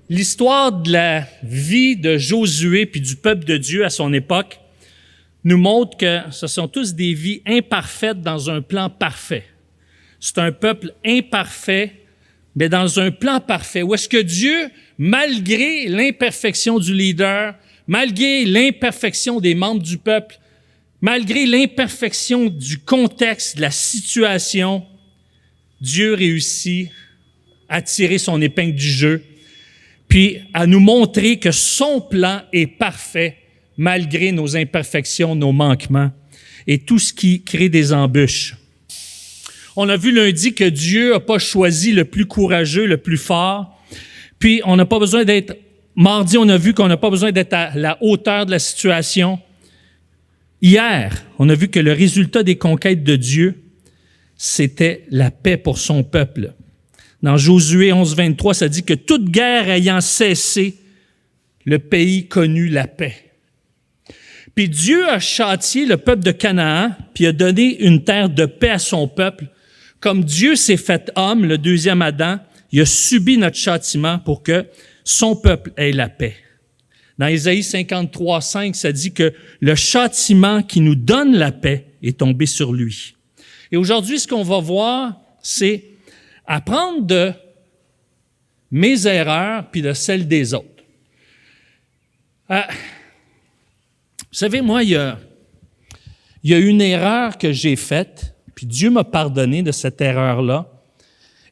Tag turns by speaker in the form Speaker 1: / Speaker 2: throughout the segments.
Speaker 1: l'histoire de la vie de Josué puis du peuple de Dieu à son époque nous montre que ce sont tous des vies imparfaites dans un plan parfait. C'est un peuple imparfait, mais dans un plan parfait, où est-ce que Dieu, malgré l'imperfection du leader, malgré l'imperfection des membres du peuple, malgré l'imperfection du contexte, de la situation, Dieu réussit à tirer son épingle du jeu, puis à nous montrer que son plan est parfait, malgré nos imperfections, nos manquements et tout ce qui crée des embûches. On a vu lundi que Dieu n'a pas choisi le plus courageux, le plus fort, puis on n'a pas besoin d'être... Mardi, on a vu qu'on n'a pas besoin d'être à la hauteur de la situation. Hier, on a vu que le résultat des conquêtes de Dieu, c'était la paix pour son peuple. Dans Josué 11, 23, ça dit que toute guerre ayant cessé, le pays connut la paix. Puis Dieu a châtié le peuple de Canaan, puis a donné une terre de paix à son peuple. Comme Dieu s'est fait homme, le deuxième Adam, il a subi notre châtiment pour que son peuple ait la paix. Dans Ésaïe 53, 5, ça dit que le châtiment qui nous donne la paix est tombé sur lui. Et aujourd'hui, ce qu'on va voir, c'est apprendre de mes erreurs puis de celles des autres. Vous savez, moi, il y a une erreur que j'ai faite, puis Dieu m'a pardonné de cette erreur-là.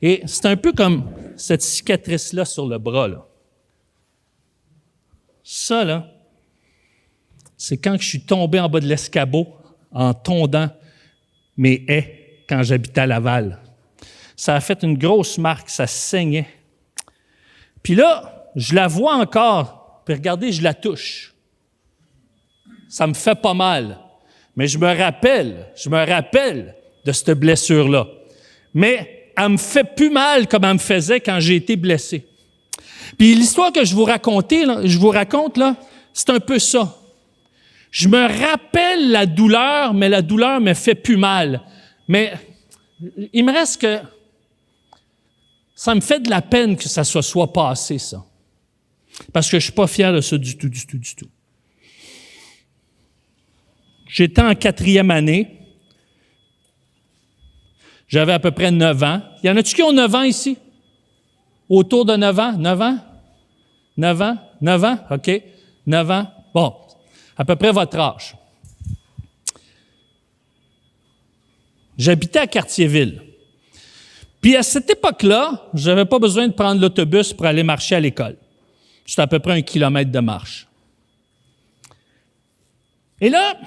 Speaker 1: Et c'est un peu comme cette cicatrice-là sur le bras, là. Ça, là, c'est quand je suis tombé en bas de l'escabeau en tondant mes haies quand j'habitais à Laval. Ça a fait une grosse marque, ça saignait. Puis là, je la vois encore, puis regardez, je la touche. Ça me fait pas mal. Mais je me rappelle de cette blessure-là. Mais elle me fait plus mal comme elle me faisait quand j'ai été blessé. Puis l'histoire que je vous raconte, là, c'est un peu ça. Je me rappelle la douleur, mais la douleur me fait plus mal. Mais il me reste que ça me fait de la peine que ça soit passé, ça. Parce que je suis pas fier de ça du tout. J'étais en 4e année. J'avais à peu près 9 ans. Y en a-tu qui ont 9 ans ici? Autour de 9 ans? 9 ans? 9 ans? 9 ans? OK. 9 ans. Bon, à peu près votre âge. J'habitais à Cartierville. Puis à cette époque-là, je n'avais pas besoin de prendre l'autobus pour aller marcher à l'école. C'était à peu près 1 kilomètre de marche. Et là,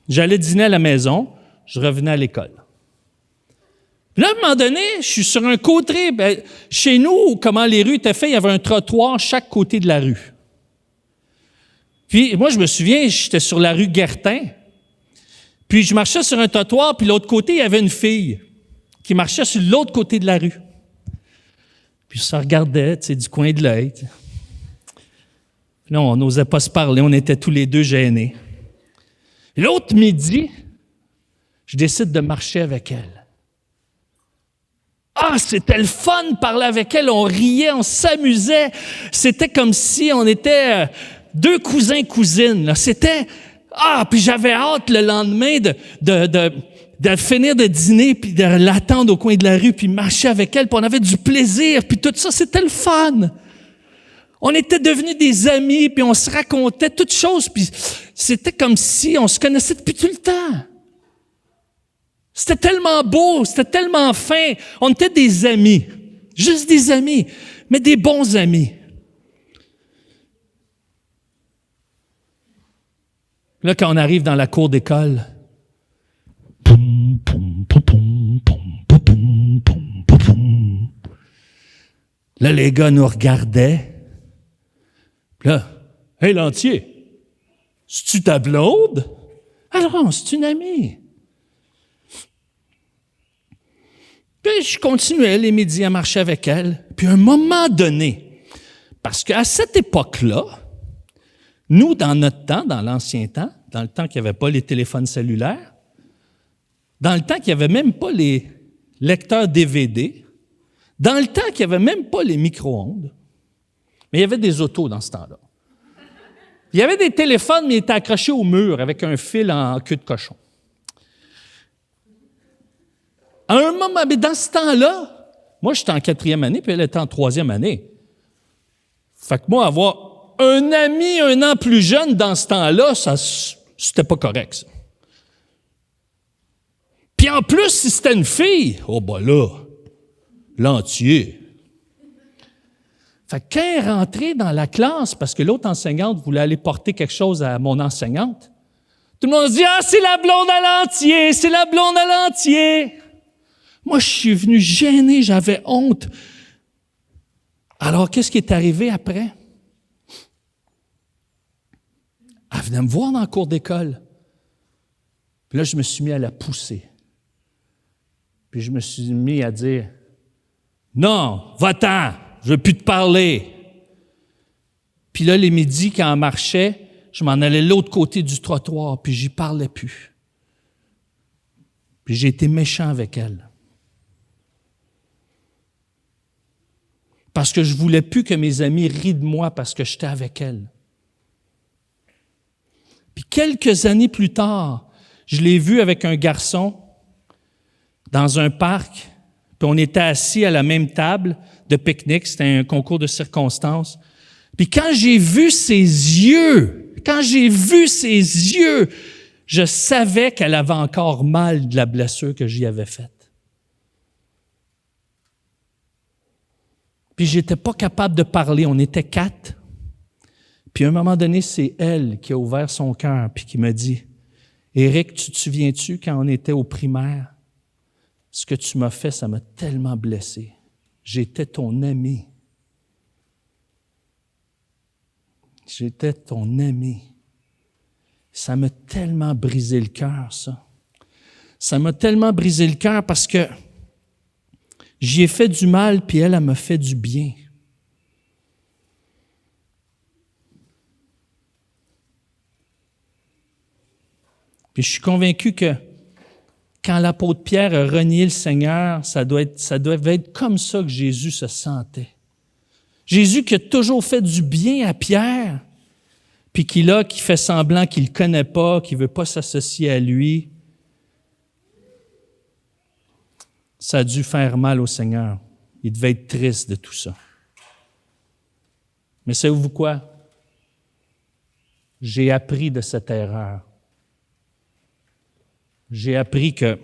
Speaker 1: j'allais dîner à la maison, je revenais à l'école. Puis là, à un moment donné, je suis sur un côté. Chez nous, comment les rues étaient faites, il y avait un trottoir chaque côté de la rue. Puis moi, je me souviens, j'étais sur la rue Guertin. Puis je marchais sur un trottoir, puis de l'autre côté, il y avait une fille qui marchait sur l'autre côté de la rue. Puis ça regardait, tu sais, du coin de l'œil. Puis là, on n'osait pas se parler, on était tous les deux gênés. Et l'autre midi, je décide de marcher avec elle. Ah, c'était le fun de parler avec elle, on riait, on s'amusait. C'était comme si on était 2 cousins-cousines. Là. C'était... Ah, puis j'avais hâte le lendemain de finir de dîner, puis de l'attendre au coin de la rue, puis marcher avec elle, puis on avait du plaisir, puis tout ça, c'était le fun. On était devenus des amis, puis on se racontait toutes choses, puis c'était comme si on se connaissait depuis tout le temps. C'était tellement beau, c'était tellement fin. On était des amis, juste des amis, mais des bons amis. Là, quand on arrive dans la cour d'école, poum, poum, poum, poum, poum, poum, poum, poum, poum. Là, les gars nous regardaient. Puis là, « Hey, Lantier, c'est-tu ta blonde? » « Alors, c'est une amie. » Puis je continuais les midis à marcher avec elle. Puis à un moment donné, parce qu'à cette époque-là, nous, dans notre temps, dans l'ancien temps, dans le temps qu'il n'y avait pas les téléphones cellulaires, dans le temps qu'il n'y avait même pas les lecteurs DVD, dans le temps qu'il n'y avait même pas les micro-ondes, Mais il y avait des autos dans ce temps-là. Il y avait des téléphones, mais ils étaient accrochés au mur avec un fil en queue de cochon. À un moment, mais dans ce temps-là, moi, j'étais en 4e année, puis elle était en 3e année. Fait que moi, avoir un ami 1 an plus jeune dans ce temps-là, c'était pas correct, ça. Puis en plus, si c'était une fille, oh ben là, l'entier. Fait que quand elle est rentrée dans la classe, parce que l'autre enseignante voulait aller porter quelque chose à mon enseignante, tout le monde dit « Ah, c'est la blonde à l'entier, c'est la blonde à l'entier! » Moi, je suis venu gêné, j'avais honte. Alors, qu'est-ce qui est arrivé après? Elle venait me voir dans la cour d'école. Puis là, je me suis mis à la pousser. Puis je me suis mis à dire « Non, va-t'en, je ne veux plus te parler. » Puis là, les midis, quand elle marchait, je m'en allais de l'autre côté du trottoir, puis j'y parlais plus. Puis j'ai été méchant avec elle. Parce que je ne voulais plus que mes amis rient de moi parce que j'étais avec elle. Puis quelques années plus tard, je l'ai vue avec un garçon dans un parc, puis on était assis à la même table de pique-nique, c'était un concours de circonstances. Puis quand j'ai vu ses yeux, je savais qu'elle avait encore mal de la blessure que j'y avais faite. Puis j'étais pas capable de parler, on était 4. Puis à un moment donné, c'est elle qui a ouvert son cœur puis qui m'a dit « Éric, tu te souviens-tu quand on était au primaire? Ce que tu m'as fait, ça m'a tellement blessé. J'étais ton ami. J'étais ton ami. Ça m'a tellement brisé le cœur, ça. Ça m'a tellement brisé le cœur parce que j'y ai fait du mal, puis elle m'a fait du bien. Puis je suis convaincu que quand l'apôtre Pierre a renié le Seigneur, ça doit être comme ça que Jésus se sentait. Jésus qui a toujours fait du bien à Pierre, puis qui fait semblant qu'il ne le connaît pas, qu'il ne veut pas s'associer à lui, ça a dû faire mal au Seigneur. Il devait être triste de tout ça. Mais savez-vous quoi? J'ai appris de cette erreur. J'ai appris que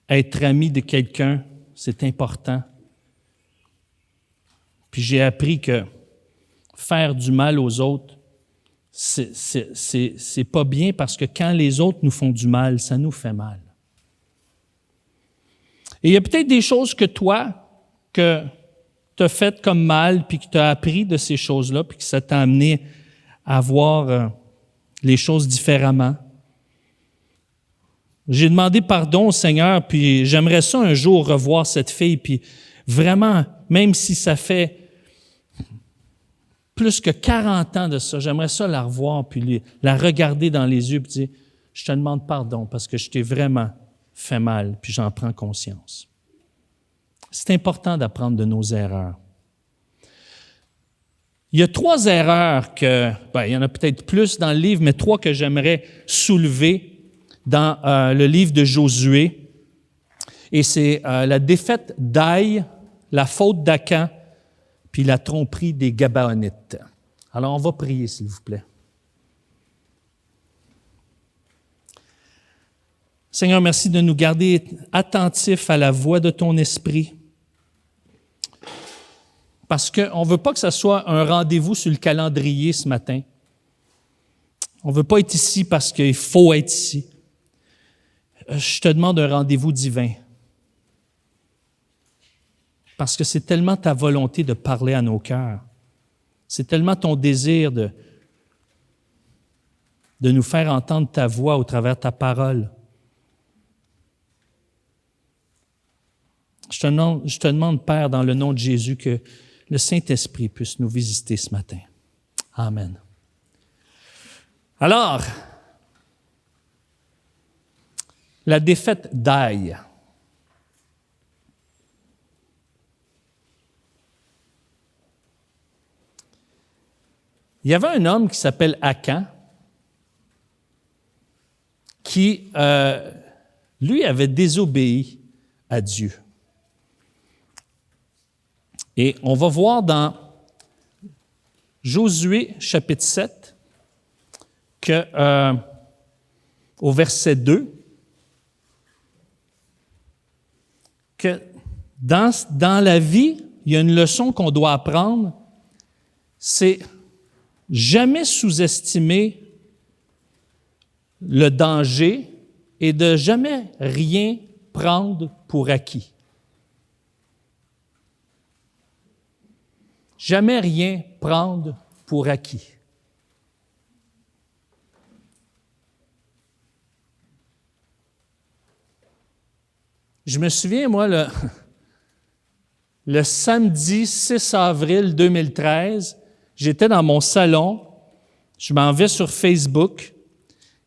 Speaker 1: être ami de quelqu'un, c'est important. Puis j'ai appris que faire du mal aux autres, c'est pas bien parce que quand les autres nous font du mal, ça nous fait mal. Et il y a peut-être des choses que toi, que tu as faites comme mal, puis que tu as appris de ces choses-là, puis que ça t'a amené à voir les choses différemment. J'ai demandé pardon au Seigneur, puis j'aimerais ça un jour revoir cette fille, puis vraiment, même si ça fait plus que 40 ans de ça, j'aimerais ça la revoir, puis la regarder dans les yeux, puis dire, je te demande pardon parce que je t'ai vraiment fait mal, puis j'en prends conscience. C'est important d'apprendre de nos erreurs. Il y a 3 erreurs il y en a peut-être plus dans le livre, mais 3 que j'aimerais soulever dans le livre de Josué. Et c'est la défaite d'Aï, la faute d'Acan, puis la tromperie des Gabaonites. Alors, on va prier, s'il vous plaît. Seigneur, merci de nous garder attentifs à la voix de ton esprit. Parce qu'on ne veut pas que ce soit un rendez-vous sur le calendrier ce matin. On ne veut pas être ici parce qu'il faut être ici. Je te demande un rendez-vous divin. Parce que c'est tellement ta volonté de parler à nos cœurs. C'est tellement ton désir de nous faire entendre ta voix au travers de ta parole. Je te demande, Père, dans le nom de Jésus, que le Saint-Esprit puisse nous visiter ce matin. Amen. Alors, la défaite d'Aï. Il y avait un homme qui s'appelle Akan, qui, lui, avait désobéi à Dieu. Et on va voir dans Josué, chapitre 7, que, au verset 2, que dans la vie, il y a une leçon qu'on doit apprendre, c'est jamais sous-estimer le danger et de jamais rien prendre pour acquis. Jamais rien prendre pour acquis. Je me souviens, moi, le samedi 6 avril 2013, j'étais dans mon salon, je m'en vais sur Facebook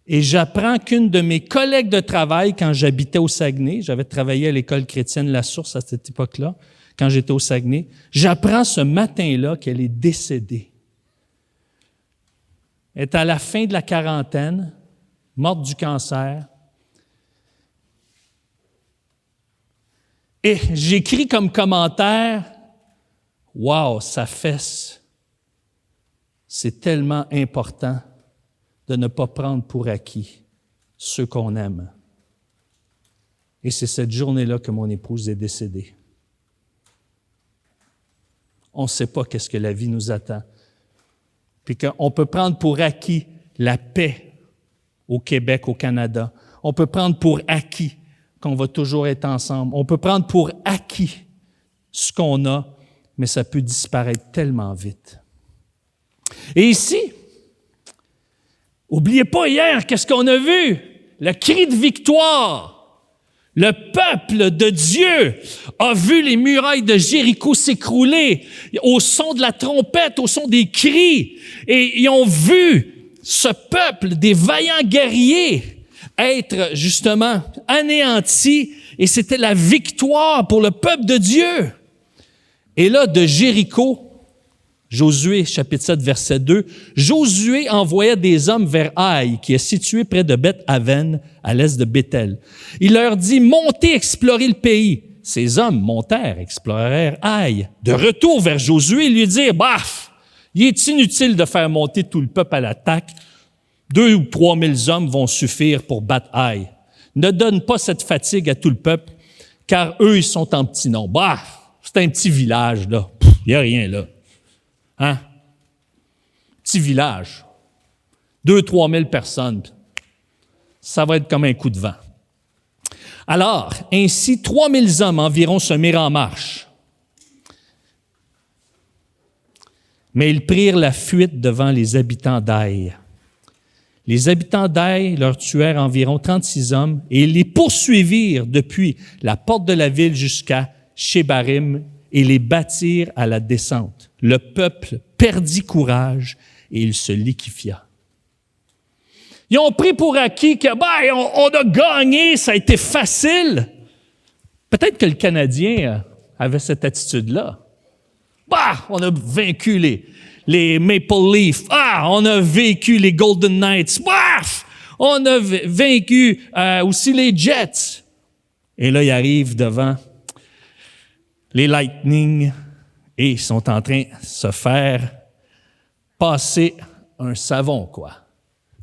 Speaker 1: et j'apprends qu'une de mes collègues de travail, quand j'habitais au Saguenay, j'avais travaillé à l'école chrétienne La Source à cette époque-là, quand j'étais au Saguenay, j'apprends ce matin-là qu'elle est décédée. Elle est à la fin de la quarantaine, morte du cancer. Et j'écris comme commentaire, « Wow, sa fesse, c'est tellement important de ne pas prendre pour acquis ceux qu'on aime. » Et c'est cette journée-là que mon épouse est décédée. On ne sait pas qu'est-ce que la vie nous attend. Puis qu'on peut prendre pour acquis la paix au Québec, au Canada. On peut prendre pour acquis qu'on va toujours être ensemble. On peut prendre pour acquis ce qu'on a, mais ça peut disparaître tellement vite. Et ici, n'oubliez pas hier, qu'est-ce qu'on a vu? Le cri de victoire. Le peuple de Dieu a vu les murailles de Jéricho s'écrouler au son de la trompette, au son des cris. Et ils ont vu ce peuple, des vaillants guerriers, être justement anéantis. Et c'était la victoire pour le peuple de Dieu. Et là, de Jéricho, Josué, chapitre 7, verset 2, Josué envoya des hommes vers Haï, qui est situé près de Beth-Aven, à l'est de Béthel. Il leur dit, « Montez explorer le pays. » Ces hommes montèrent, explorèrent Haï. De retour vers Josué, ils lui dirent, « Baf! Il est inutile de faire monter tout le peuple à l'attaque. 2 ou 3 000 hommes vont suffire pour battre Haï. Ne donne pas cette fatigue à tout le peuple, car eux, ils sont en petit nombre. Baf! C'est un petit village, là. Il n'y a rien là. Hein? Petit village. 2-3 000 personnes. Ça va être comme un coup de vent. Alors, ainsi, 3 000 hommes environ se mirent en marche. Mais ils prirent la fuite devant les habitants d'Aï. Les habitants d'Aï leur tuèrent environ 36 hommes et ils les poursuivirent depuis la porte de la ville jusqu'à Shebarim et les battirent à la descente. Le peuple perdit courage et il se liquéfia. Ils ont pris pour acquis que on a gagné, ça a été facile. Peut-être que le Canadien avait cette attitude-là. On a vaincu les Maple Leafs. On a vaincu les Golden Knights. On a vaincu aussi les Jets. Et là, ils arrivent devant les Lightning et ils sont en train de se faire passer un savon, quoi.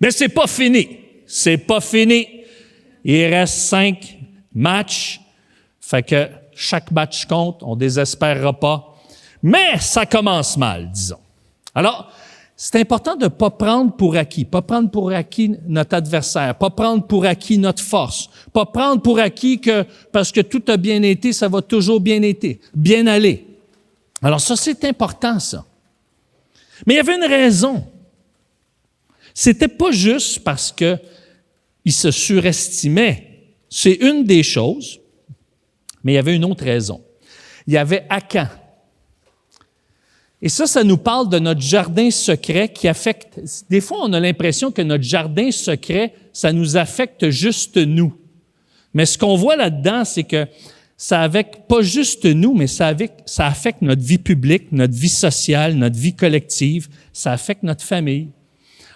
Speaker 1: Mais c'est pas fini. C'est pas fini. Il reste 5 matchs. Fait que chaque match compte. On désespérera pas. Mais ça commence mal, disons. Alors, c'est important de ne pas prendre pour acquis. Pas prendre pour acquis notre adversaire. Pas prendre pour acquis notre force. Pas prendre pour acquis que parce que tout a bien été, ça va toujours bien aller. Alors ça, c'est important, ça. Mais il y avait une raison. C'était pas juste parce que il se surestimait. C'est une des choses, mais il y avait une autre raison. Il y avait Akan. Et ça nous parle de notre jardin secret qui affecte... Des fois, on a l'impression que notre jardin secret, ça nous affecte juste nous. Mais ce qu'on voit là-dedans, c'est que ça affecte pas juste nous, mais ça affecte notre vie publique, notre vie sociale, notre vie collective, ça affecte notre famille.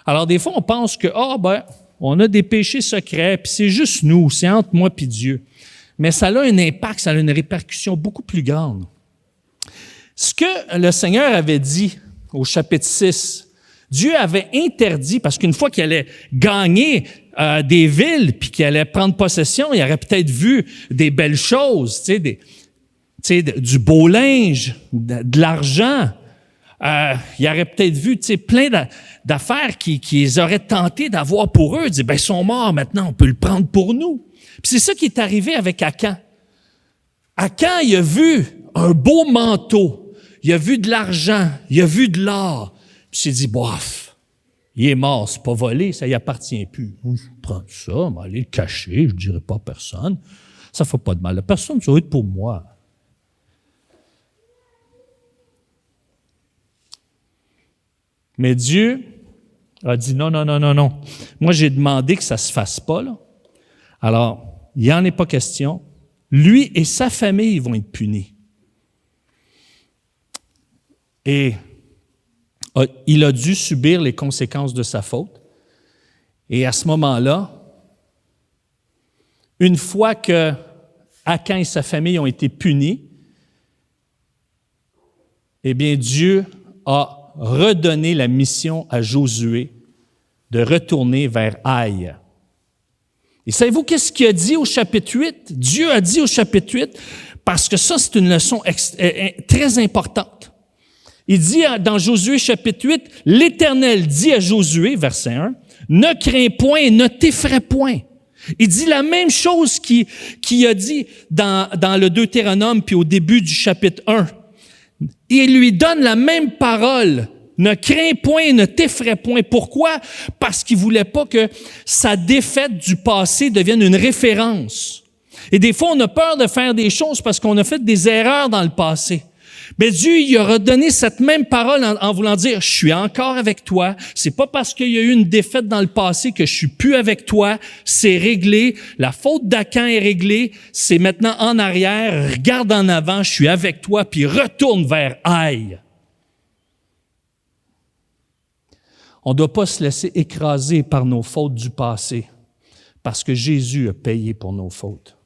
Speaker 1: Alors, des fois, on pense que, on a des péchés secrets, puis c'est juste nous, c'est entre moi et Dieu. Mais ça a un impact, ça a une répercussion beaucoup plus grande. Ce que le Seigneur avait dit au chapitre 6, Dieu avait interdit, parce qu'une fois qu'il allait gagner des villes, puis qu'il allait prendre possession, il aurait peut-être vu des belles choses, du beau linge, de l'argent. Il aurait peut-être vu plein d'affaires qu'ils auraient tenté d'avoir pour eux. Ils sont morts maintenant, on peut le prendre pour nous. Puis c'est ça qui est arrivé avec Akan. Akan, il a vu un beau manteau, il a vu de l'argent, il a vu de l'or. Puis il s'est dit, bof, il est mort, c'est pas volé, ça y appartient plus. Je prends ça, je vais aller le cacher, je ne dirai pas à personne. Ça ne fait pas de mal à personne, ça va être pour moi. Mais Dieu a dit non. Moi, j'ai demandé que ça ne se fasse pas, là. Alors, il n'y en est pas question. Lui et sa famille vont être punis. Et il a dû subir les conséquences de sa faute. Et à ce moment-là, une fois que Akan et sa famille ont été punis, eh bien, Dieu a redonné la mission à Josué de retourner vers Haï. Et savez-vous qu'est-ce qu'il a dit au chapitre 8? Dieu a dit au chapitre 8, parce que ça, c'est une leçon très importante. Il dit dans Josué chapitre 8, « L'Éternel dit à Josué, verset 1, « Ne crains point et ne t'effraie point. » Il dit la même chose qu'il a dit dans le Deutéronome, puis au début du chapitre 1. Il lui donne la même parole. Ne crains point et ne t'effraie point. Pourquoi? Parce qu'il ne voulait pas que sa défaite du passé devienne une référence. Et des fois, on a peur de faire des choses parce qu'on a fait des erreurs dans le passé. Mais Dieu, il a redonné cette même parole en voulant dire, je suis encore avec toi. C'est pas parce qu'il y a eu une défaite dans le passé que je suis plus avec toi. C'est réglé. La faute d'Akan est réglée. C'est maintenant en arrière. Regarde en avant. Je suis avec toi. Puis retourne vers Haï. On ne doit pas se laisser écraser par nos fautes du passé parce que Jésus a payé pour nos fautes.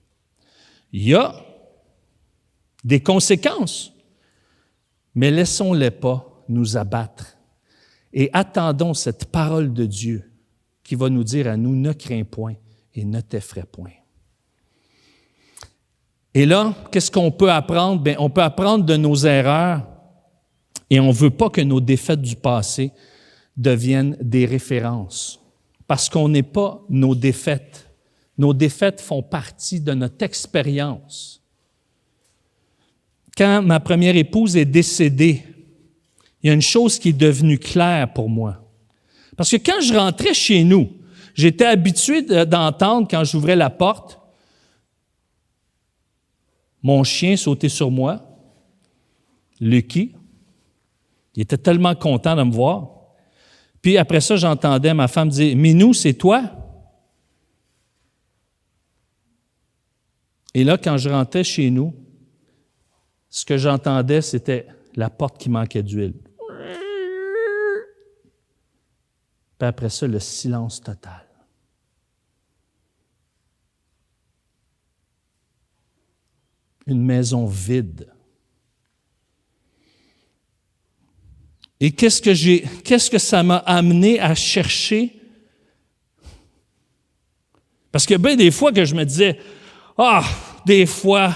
Speaker 1: Il y a des conséquences. Mais laissons-les pas nous abattre et attendons cette parole de Dieu qui va nous dire à nous, ne crains point et ne t'effraie point. Et là, qu'est-ce qu'on peut apprendre? Bien, on peut apprendre de nos erreurs et on ne veut pas que nos défaites du passé deviennent des références parce qu'on n'est pas nos défaites. Nos défaites font partie de notre expérience. Quand ma première épouse est décédée, il y a une chose qui est devenue claire pour moi. Parce que quand je rentrais chez nous, j'étais habitué d'entendre, quand j'ouvrais la porte, mon chien sauter sur moi, Lucky. Il était tellement content de me voir. Puis après ça, j'entendais ma femme dire « Minou, c'est toi? » Et là, quand je rentrais chez nous, ce que j'entendais, c'était la porte qui manquait d'huile. Puis après ça, le silence total. Une maison vide. Et qu'est-ce que ça m'a amené à chercher? Parce que bien des fois que je me disais, des fois,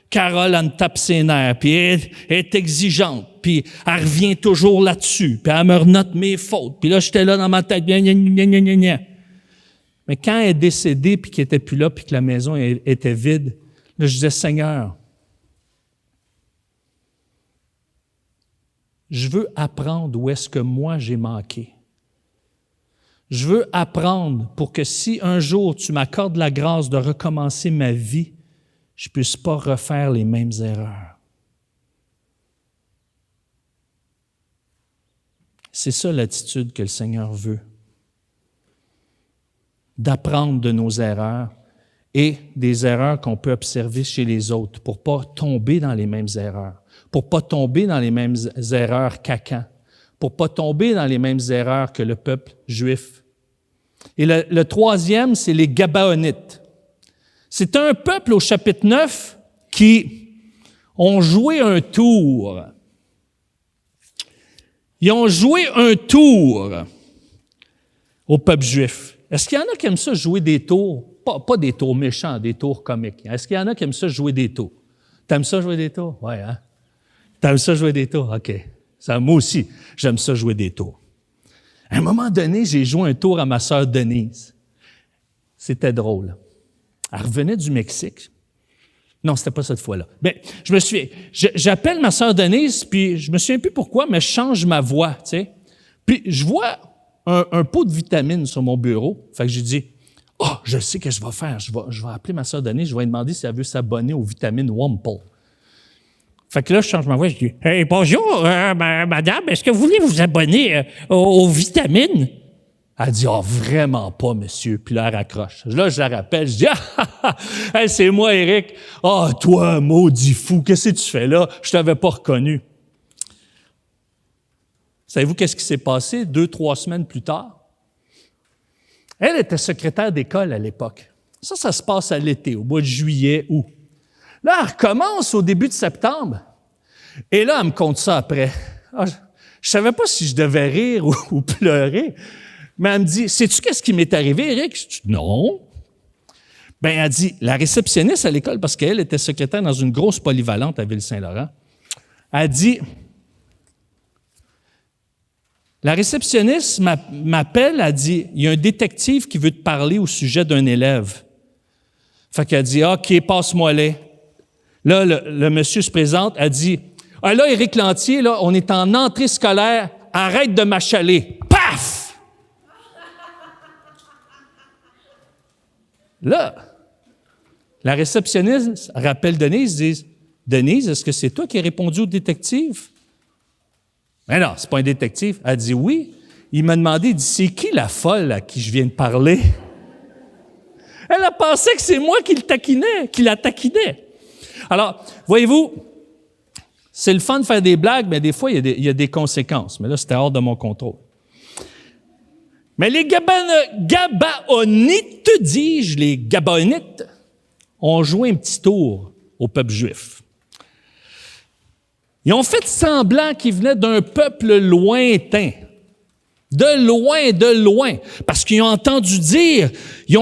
Speaker 1: Carole, elle me tape ses nerfs, puis elle est exigeante, puis elle revient toujours là-dessus, puis elle me renote mes fautes. Puis là, j'étais là dans ma tête, gna. Mais quand elle est décédée, puis qu'elle n'était plus là, puis que la maison était vide, là, je disais, Seigneur, je veux apprendre où est-ce que moi j'ai manqué. Je veux apprendre pour que si un jour tu m'accordes la grâce de recommencer ma vie, je ne puisse pas refaire les mêmes erreurs. C'est ça l'attitude que le Seigneur veut. D'apprendre de nos erreurs et des erreurs qu'on peut observer chez les autres pour pas tomber dans les mêmes erreurs, pour pas tomber dans les mêmes erreurs qu'Acan, pour pas tomber dans les mêmes erreurs que le peuple juif. Et le troisième, c'est les Gabaonites. C'est un peuple au chapitre 9 qui ont joué un tour. Ils ont joué un tour au peuple juif. Est-ce qu'il y en a qui aiment ça jouer des tours? Pas des tours méchants, des tours comiques. Est-ce qu'il y en a qui aiment ça jouer des tours? T'aimes ça jouer des tours? Oui, hein? T'aimes ça jouer des tours? OK. Ça, moi aussi, j'aime ça jouer des tours. À un moment donné, j'ai joué un tour à ma sœur Denise. C'était drôle. Elle revenait du Mexique. Non, c'était pas cette fois-là. Bien, j'appelle ma sœur Denise, puis je me souviens plus pourquoi, mais je change ma voix, tu sais. Puis je vois un pot de vitamines sur mon bureau. Fait que j'ai dit, je sais ce que je vais faire. Je vais appeler ma sœur Denise, je vais lui demander si elle veut s'abonner aux vitamines Wample. Fait que là, je change ma voix, je dis, « Hey, bonjour, madame, est-ce que vous voulez vous abonner aux vitamines? » Elle dit, « vraiment pas, monsieur. » Puis là, elle raccroche. Là, je la rappelle, je dis, « Hey, c'est moi, Éric. Toi, maudit fou, qu'est-ce que tu fais là? Je t'avais pas reconnu. » Savez-vous qu'est-ce qui s'est passé 2-3 semaines plus tard? Elle était secrétaire d'école à l'époque. Ça se passe à l'été, au mois de juillet, août. Là, elle recommence au début de septembre. Et là, elle me conte ça après. Je ne savais pas si je devais rire ou pleurer. Mais elle me dit, sais-tu qu'est-ce qui m'est arrivé, Éric? Je dis, non. Bien, elle dit, la réceptionniste à l'école, parce qu'elle était secrétaire dans une grosse polyvalente à Ville-Saint-Laurent, elle dit, la réceptionniste m'appelle, elle dit, il y a un détective qui veut te parler au sujet d'un élève. Fait qu'elle dit, OK, passe-moi-les. Là, le monsieur se présente, elle dit, là, Éric Lantier, là, on est en entrée scolaire, arrête de m'achaler. Paf! Là, la réceptionniste rappelle Denise, dit, Denise, est-ce que c'est toi qui as répondu au détective? Mais non, c'est pas un détective. Elle dit oui. Il m'a demandé, il dit, c'est qui la folle à qui je viens de parler? Elle a pensé que c'est moi qui la taquinais. Alors, voyez-vous, c'est le fun de faire des blagues, mais des fois, il y a des conséquences. Mais là, c'était hors de mon contrôle. Mais les Gabaonites, dis-je, les Gabaonites, ont joué un petit tour au peuple juif. Ils ont fait semblant qu'ils venaient d'un peuple lointain. De loin, parce qu'ils ont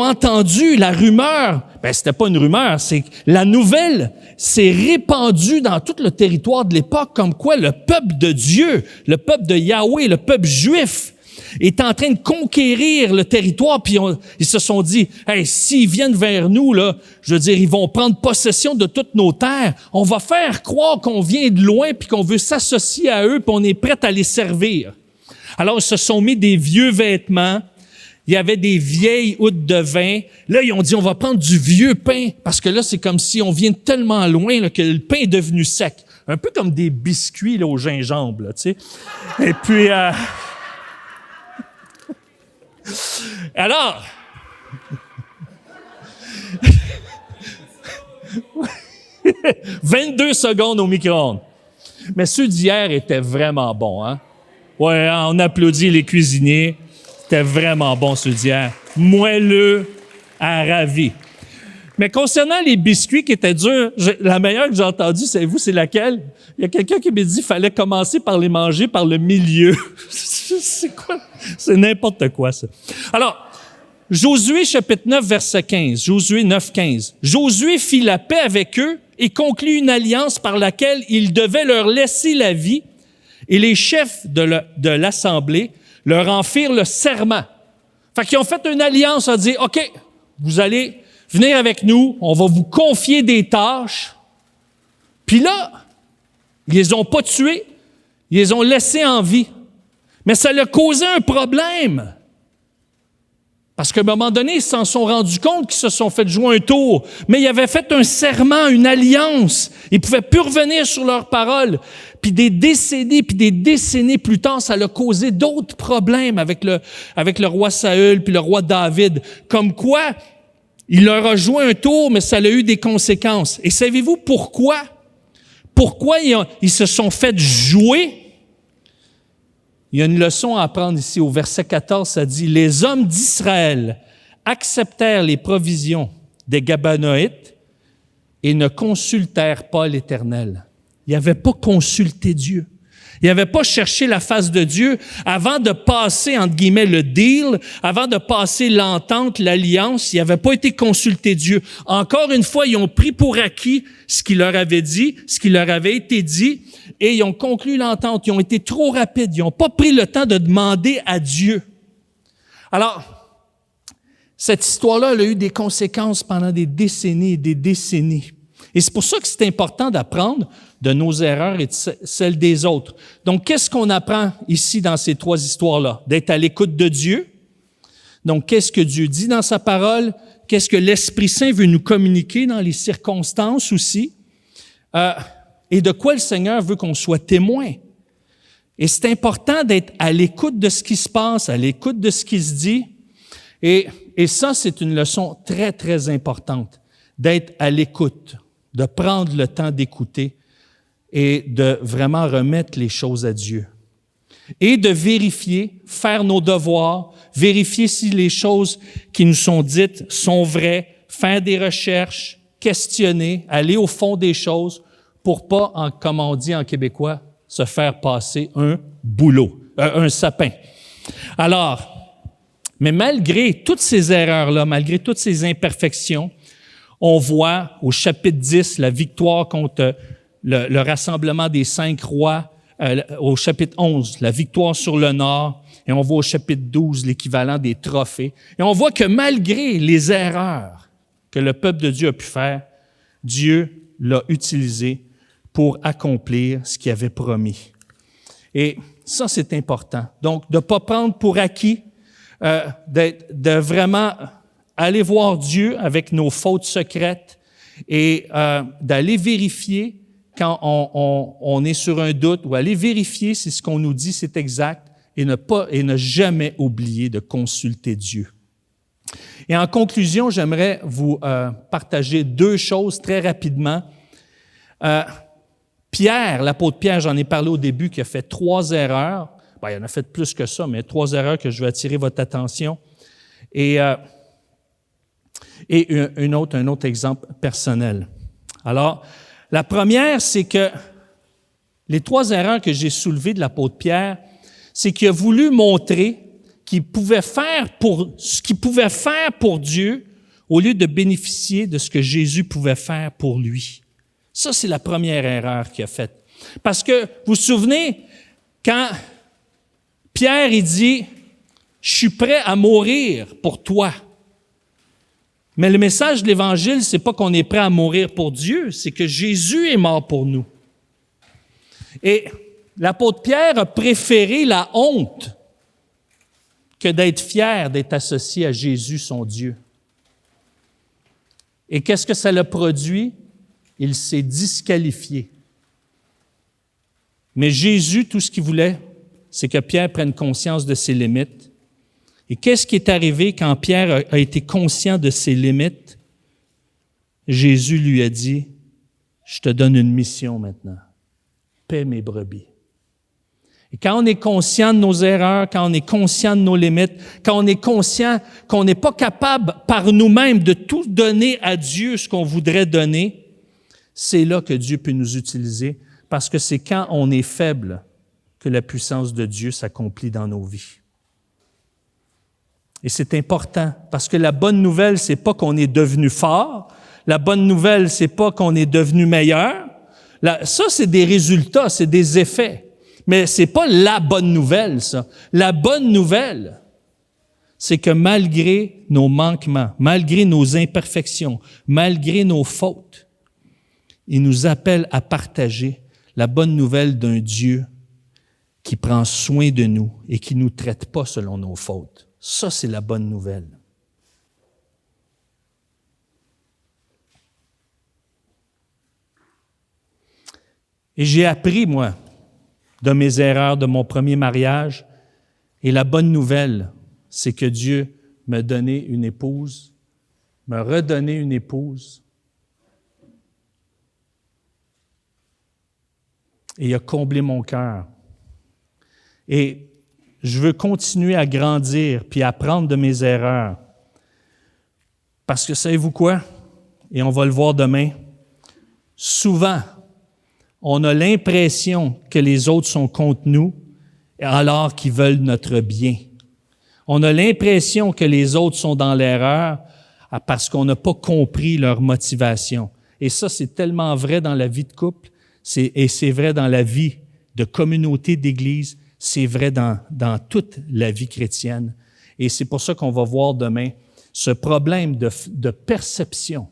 Speaker 1: entendu la rumeur, c'était pas une rumeur, c'est que la nouvelle s'est répandue dans tout le territoire de l'époque, comme quoi le peuple de Dieu, le peuple de Yahweh, le peuple juif, est en train de conquérir le territoire, puis ils se sont dit, hey, s'ils viennent vers nous, là, je veux dire, ils vont prendre possession de toutes nos terres, on va faire croire qu'on vient de loin, puis qu'on veut s'associer à eux, puis on est prêt à les servir. Alors, ils se sont mis des vieux vêtements. Il y avait des vieilles houttes de vin. Là, ils ont dit, on va prendre du vieux pain, parce que là, c'est comme si on vient tellement loin là, que le pain est devenu sec. Un peu comme des biscuits là, au gingembre, là, tu sais. Et puis, alors, 22 secondes au micro-ondes. Mais ceux d'hier étaient vraiment bons, hein? Ouais, on applaudit les cuisiniers. C'était vraiment bon, ceux d'hier. Moelleux à ravi. Mais concernant les biscuits qui étaient durs, la meilleure que j'ai entendue, savez-vous, c'est laquelle? Il y a quelqu'un qui m'a dit qu'il fallait commencer par les manger par le milieu. C'est quoi? C'est n'importe quoi, ça. Alors, Josué, chapitre 9, verset 15. Josué 9, 15. Josué fit la paix avec eux et conclut une alliance par laquelle il devait leur laisser la vie. Et les chefs de l'Assemblée leur en firent le serment. Fait qu'ils ont fait une alliance, à dire, OK, vous allez venir avec nous, on va vous confier des tâches. Puis là, ils les ont pas tués, ils les ont laissés en vie. Mais ça leur causé un problème. Parce qu'à un moment donné, ils s'en sont rendus compte qu'ils se sont fait jouer un tour. Mais ils avaient fait un serment, une alliance. Ils ne pouvaient plus revenir sur leurs paroles. Puis des décennies plus tard, ça a causé d'autres problèmes avec le roi Saül puis le roi David. Comme quoi, Il leur a joué un tour, mais ça a eu des conséquences. Et savez-vous pourquoi? Pourquoi ils se sont fait jouer? Il y a une leçon à apprendre ici. Au verset 14, ça dit « Les hommes d'Israël acceptèrent les provisions des Gabanoïtes et ne consultèrent pas l'Éternel. » Ils n'avaient pas consulté Dieu. Ils n'avaient pas cherché la face de Dieu avant de passer, entre guillemets, le deal, avant de passer l'entente, l'alliance. Ils n'avaient pas été consulter Dieu. Encore une fois, ils ont pris pour acquis ce qu'il leur avait dit, ce qui leur avait été dit, et ils ont conclu l'entente. Ils ont été trop rapides. Ils n'ont pas pris le temps de demander à Dieu. Alors, cette histoire-là, elle a eu des conséquences pendant des décennies et des décennies. Et c'est pour ça que c'est important d'apprendre de nos erreurs et de celles des autres. Donc, qu'est-ce qu'on apprend ici dans ces trois histoires-là? D'être à l'écoute de Dieu. Donc, qu'est-ce que Dieu dit dans sa parole? Qu'est-ce que l'Esprit Saint veut nous communiquer dans les circonstances aussi? Et de quoi le Seigneur veut qu'on soit témoin? Et c'est important d'être à l'écoute de ce qui se passe, à l'écoute de ce qui se dit. Et ça, c'est une leçon très, très importante, d'être à l'écoute, de prendre le temps d'écouter et de vraiment remettre les choses à Dieu. Et de vérifier, faire nos devoirs, vérifier si les choses qui nous sont dites sont vraies, faire des recherches, questionner, aller au fond des choses pour pas, comme on dit en québécois, se faire passer un boulot, un sapin. Alors, mais malgré toutes ces erreurs-là, malgré toutes ces imperfections, on voit au chapitre 10 la victoire contre le rassemblement des 5 rois, au chapitre 11, la victoire sur le nord, et on voit au chapitre 12 l'équivalent des trophées. Et on voit que malgré les erreurs que le peuple de Dieu a pu faire, Dieu l'a utilisé pour accomplir ce qu'il avait promis. Et ça, c'est important. Donc, de ne pas prendre pour acquis, de vraiment aller voir Dieu avec nos fautes secrètes et d'aller vérifier quand on est sur un doute ou aller vérifier si ce qu'on nous dit c'est exact et ne jamais oublier de consulter Dieu. Et en conclusion, j'aimerais vous partager 2 choses très rapidement. Pierre, l'apôtre Pierre, j'en ai parlé au début, qui a fait 3 erreurs. Ben, il en a fait plus que ça, mais 3 erreurs que je veux attirer votre attention. Et un autre exemple personnel. Alors, la première, c'est que les 3 erreurs que j'ai soulevées de l'apôtre Pierre, c'est qu'il a voulu montrer qu'il pouvait faire ce qu'il pouvait faire pour Dieu au lieu de bénéficier de ce que Jésus pouvait faire pour lui. Ça, c'est la première erreur qu'il a faite. Parce que, vous vous souvenez, quand Pierre, il dit « Je suis prêt à mourir pour toi », mais le message de l'Évangile, c'est pas qu'on est prêt à mourir pour Dieu, c'est que Jésus est mort pour nous. Et l'apôtre Pierre a préféré la honte que d'être fier d'être associé à Jésus, son Dieu. Et qu'est-ce que ça l'a produit? Il s'est disqualifié. Mais Jésus, tout ce qu'il voulait, c'est que Pierre prenne conscience de ses limites. Et qu'est-ce qui est arrivé quand Pierre a été conscient de ses limites? Jésus lui a dit, « Je te donne une mission maintenant. Paie mes brebis. » Et quand on est conscient de nos erreurs, quand on est conscient de nos limites, quand on est conscient qu'on n'est pas capable par nous-mêmes de tout donner à Dieu ce qu'on voudrait donner, c'est là que Dieu peut nous utiliser, parce que c'est quand on est faible que la puissance de Dieu s'accomplit dans nos vies. Et c'est important, parce que la bonne nouvelle, c'est pas qu'on est devenu fort. La bonne nouvelle, c'est pas qu'on est devenu meilleur. Ça, c'est des résultats, c'est des effets. Mais c'est pas la bonne nouvelle, ça. La bonne nouvelle, c'est que malgré nos manquements, malgré nos imperfections, malgré nos fautes, il nous appelle à partager la bonne nouvelle d'un Dieu qui prend soin de nous et qui ne nous traite pas selon nos fautes. Ça, c'est la bonne nouvelle. Et j'ai appris, moi, de mes erreurs de mon premier mariage. Et la bonne nouvelle, c'est que Dieu m'a donné une épouse me redonner une épouse. Et il a comblé mon cœur. Et je veux continuer à grandir puis apprendre de mes erreurs. Parce que savez-vous quoi? Et on va le voir demain. Souvent, on a l'impression que les autres sont contre nous alors qu'ils veulent notre bien. On a l'impression que les autres sont dans l'erreur parce qu'on n'a pas compris leur motivation. Et ça, c'est tellement vrai dans la vie de couple, et c'est vrai dans la vie de communauté d'Église, c'est vrai dans toute la vie chrétienne. Et c'est pour ça qu'on va voir demain ce problème de perception.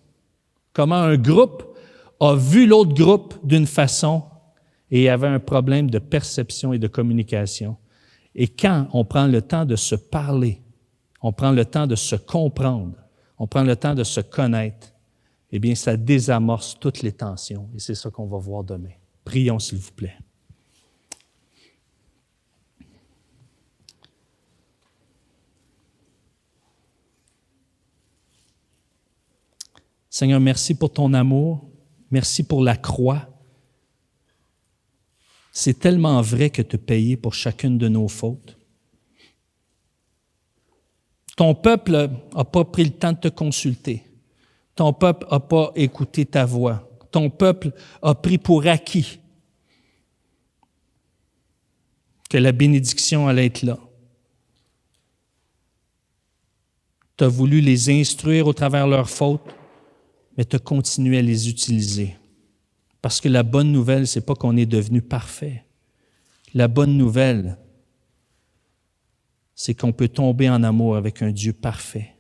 Speaker 1: Comment un groupe a vu l'autre groupe d'une façon et il y avait un problème de perception et de communication. Et quand on prend le temps de se parler, on prend le temps de se comprendre, on prend le temps de se connaître, eh bien, ça désamorce toutes les tensions. Et c'est ça qu'on va voir demain. Prions, s'il vous plaît. Seigneur, merci pour ton amour. Merci pour la croix. C'est tellement vrai que tu as payé pour chacune de nos fautes. Ton peuple n'a pas pris le temps de te consulter. Ton peuple n'a pas écouté ta voix. Ton peuple a pris pour acquis que la bénédiction allait être là. Tu as voulu les instruire au travers de leurs fautes, mais tu as continué à les utiliser. Parce que la bonne nouvelle, ce n'est pas qu'on est devenu parfait. La bonne nouvelle, c'est qu'on peut tomber en amour avec un Dieu parfait,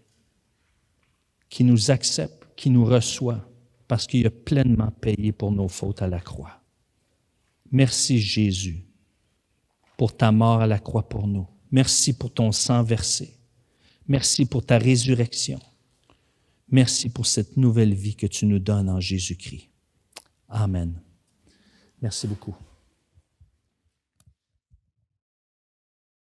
Speaker 1: qui nous accepte, qui nous reçoit, parce qu'il a pleinement payé pour nos fautes à la croix. Merci Jésus pour ta mort à la croix pour nous. Merci pour ton sang versé. Merci pour ta résurrection. Merci pour cette nouvelle vie que tu nous donnes en Jésus-Christ. Amen. Merci beaucoup.